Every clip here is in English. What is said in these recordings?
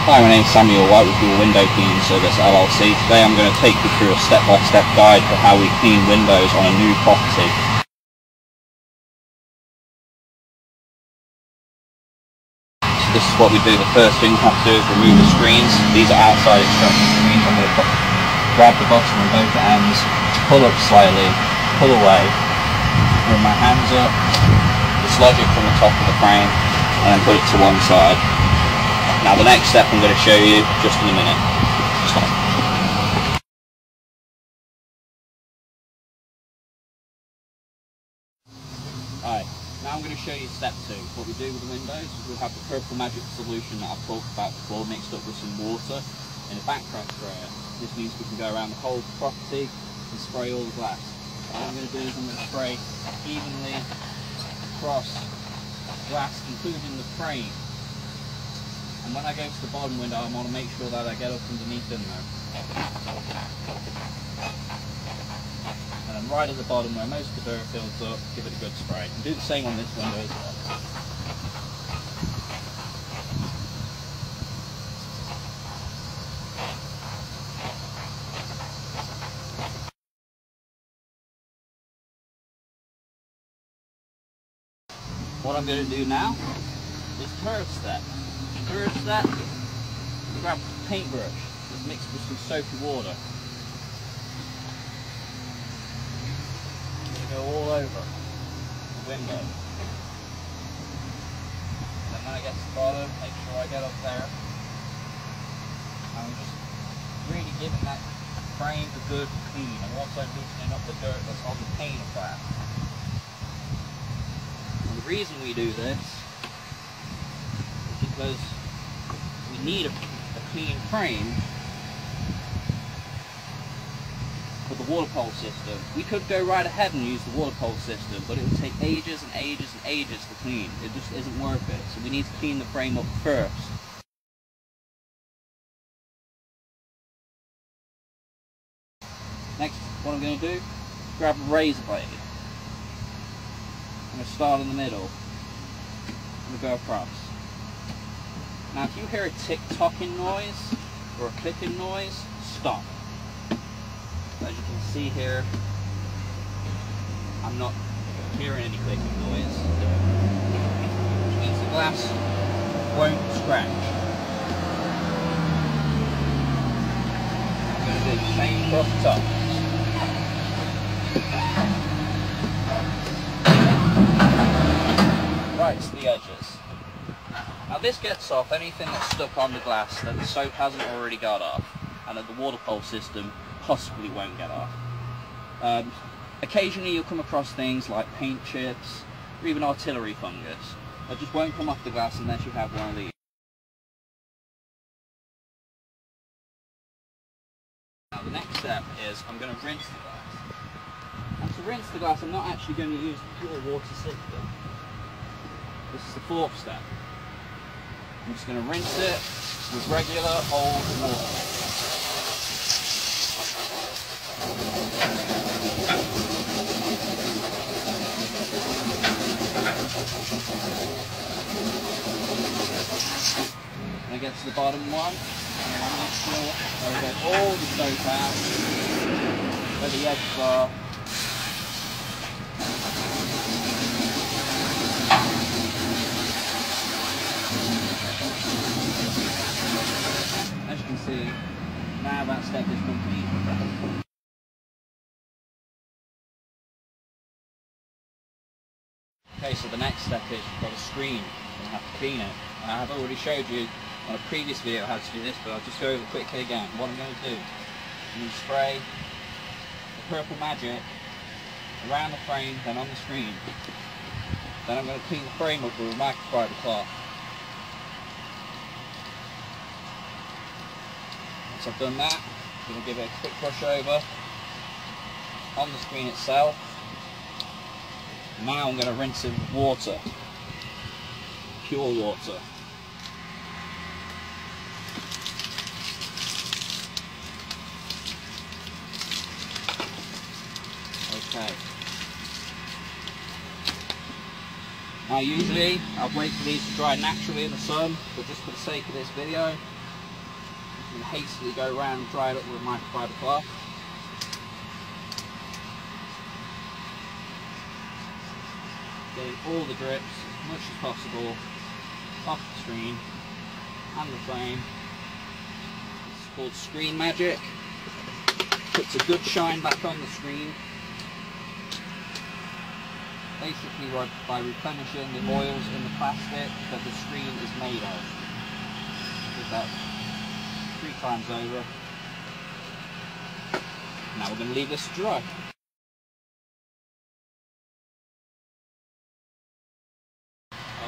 Hi, my name is Samuel White with your Window Cleaning Service LLC. Today I'm going to take you through a step-by-step guide for how we clean windows on a new property. So this is what we do. The first thing we have to do is remove the screens. These are outside extractor screens. I'm going to grab the bottom of both ends, pull up slightly, pull away, bring my hands up, dislodge it from the top of the frame, and then put it to one side. Now the next step I'm going to show you just in a minute. Alright, now I'm going to show you step 2. What we do with the windows is we have the purple magic solution that I've talked about before mixed up with some water in a backcrack sprayer. This means we can go around the whole property and spray all the glass. What I'm going to do is I'm going to spray evenly across glass, including the frame. And when I go to the bottom window, I want to make sure that I get up underneath in there. And then right at the bottom where most of the dirt builds up, give it a good spray. And do the same on this window as well. What I'm going to do now is third step. Third step, grab a paintbrush that's mixed with some soapy water. I'm going to go all over the window. And then when I get to the bottom, make sure I get up there. I'm just really giving that frame a good clean. I'm also loosening up the dirt that's on the paint of that. And the reason we do this is because we need a clean frame for the water pole system. We could go right ahead and use the water pole system, but it would take ages and ages and ages to clean. It just isn't worth it. So we need to clean the frame up first. Next, what I'm going to do, grab a razor blade. I'm going to start in the middle. I'm going to go across. Now if you hear a tick-tocking noise or a clicking noise, stop. As you can see here, I'm not hearing any clicking noise, which means the glass won't scratch. I'm going to do the same across the top. Right to the edges. Now this gets off anything that's stuck on the glass that the soap hasn't already got off, and that the water pole system possibly won't get off. Occasionally you'll come across things like paint chips, or even artillery fungus, that just won't come off the glass unless you have one of these. Now the next step is I'm going to rinse the glass. And to rinse the glass I'm not actually going to use the pure water system. This is the fourth step. I'm just going to rinse it with regular old water. When I get to the bottom one, I make sure I get all the soap out, where the edges are. As you can see, now that step is complete. Okay, so the next step is you've got a screen and you have to clean it. I have already showed you on a previous video how to do this, but I'll just go over quickly again. What I'm going to do, I'm going to spray the purple magic around the frame, then on the screen. Then I'm going to clean the frame up with a microfiber cloth. Once I've done that, I'm going to give it a quick brush over on the screen itself. Now I'm going to rinse it with water, pure water. Okay. Now usually I'll wait for these to dry naturally in the sun, but just for the sake of this video, I'm going to hastily go around and dry it up with a microfiber cloth. Getting all the drips as much as possible off the screen and the frame. It's called Screen Magic. Puts a good shine back on the screen. Basically by replenishing the oils in the plastic that the screen is made of. Did that 3 times over. Now we're going to leave this to dry.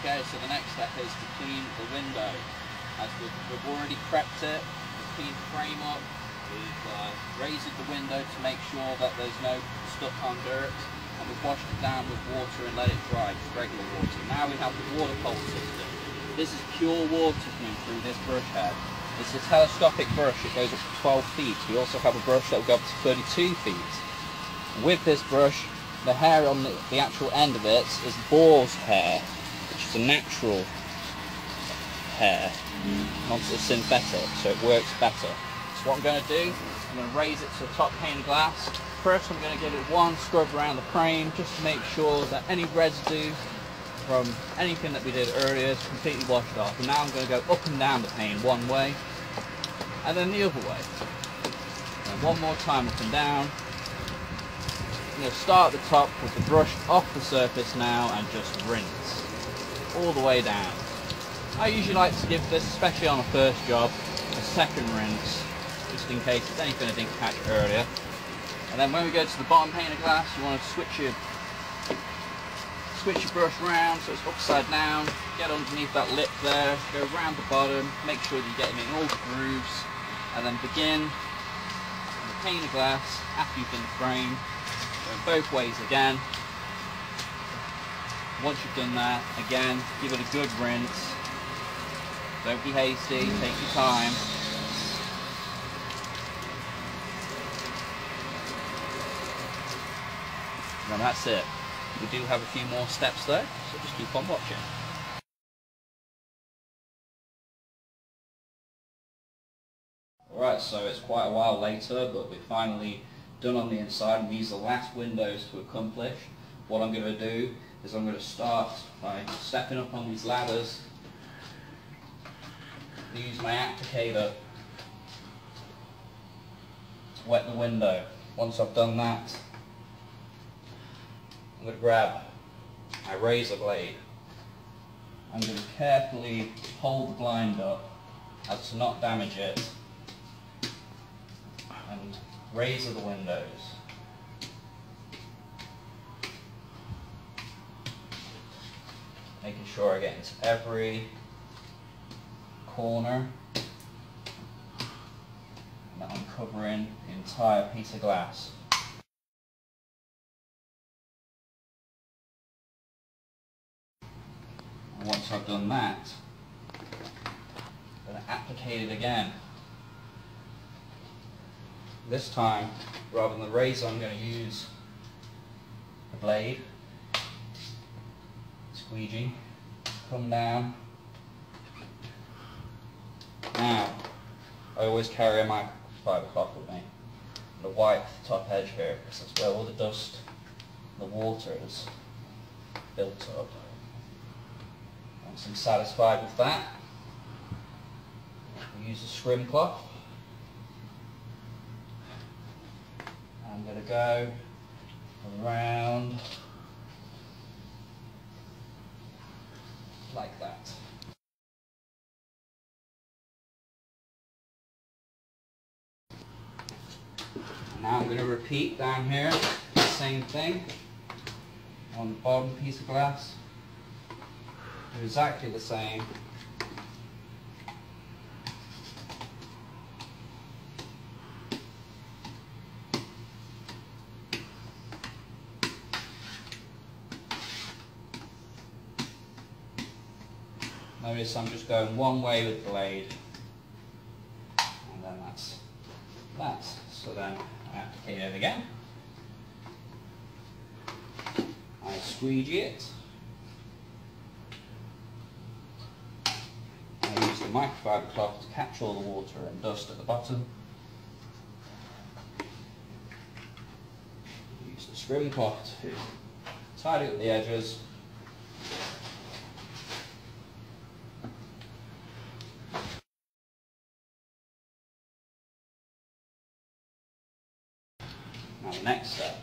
Okay, so the next step is to clean the window. As we've already prepped it, we've cleaned the frame up, we've raised the window to make sure that there's no stuck-on dirt, and we've washed it down with water and let it dry, just regular water. Now we have the water pulse system. This is pure water coming through this brush head. It's a telescopic brush, it goes up to 12 feet. We also have a brush that will go up to 32 feet. And with this brush, the hair on the actual end of it is boar's hair, which is a natural hair, not a synthetic, so it works better. So what I'm going to do, I'm going to raise it to the top pane of glass. First I'm going to give it one scrub around the frame, just to make sure that any residue from anything that we did earlier is completely washed off. And now I'm going to go up and down the pane one way, and then the other way. And one more time up and down. I'm going to start at the top with the brush off the surface now and just rinse all the way down. I usually like to give this, especially on a first job, a second rinse, just in case it's anything I didn't catch earlier. And then when we go to the bottom pane of glass, you want to switch your brush around so it's upside down, get underneath that lip there, go around the bottom, make sure that you're getting in all the grooves, and then begin on the pane of glass after you've done the frame, go both ways again. Once you've done that, again, give it a good rinse. Don't be hasty, take your time. And that's it. We do have a few more steps though, so just keep on watching. Alright, so it's quite a while later, but we're finally done on the inside, and these are the last windows to accomplish. What I'm going to do is I'm going to start by stepping up on these ladders, use my applicator to wet the window. Once I've done that, I'm going to grab my razor blade. I'm going to carefully hold the blind up as to not damage it and razor the windows. Making sure I get into every corner and that I'm covering the entire piece of glass. And once I've done that, I'm going to applicate it again. This time, rather than the razor, I'm going to use the blade, squeegee, come down. Now, I always carry a microfiber cloth with me to wipe the top edge here, because that's where all the dust and the water is built up. Once I'm satisfied with that, I'll use a scrim cloth. I'm going to go around like that. Now I'm going to repeat down here the same thing on the bottom piece of glass. Do exactly the same. Notice I'm just going one way with the blade, and then that's that. So then I applicate it again. I squeegee it. I use the microfiber cloth to catch all the water and dust at the bottom. Use the scrim cloth to tidy up the edges. Now the next step,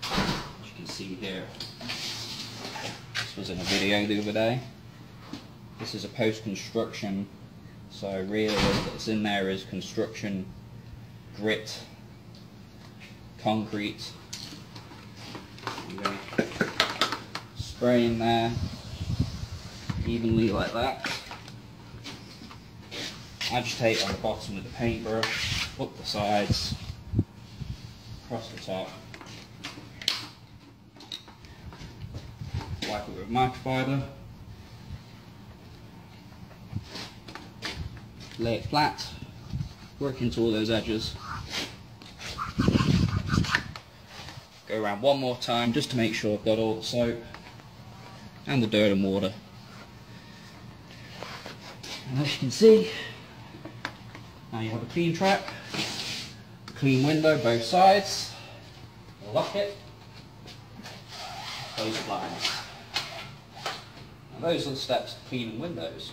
as you can see here, this was in a video the other day. This is a post-construction, so really what's in there is construction, grit, concrete. I'm going to spray in there evenly like that. Agitate on the bottom with the paintbrush, up the sides, across the top. Wipe it with microfiber. Lay it flat, work into all those edges. Go around one more time just to make sure I've got all the soap and the dirt and water. And as you can see, now you have a clean track, a clean window both sides. Lock it, close the blinds. Now those are the steps to cleaning windows.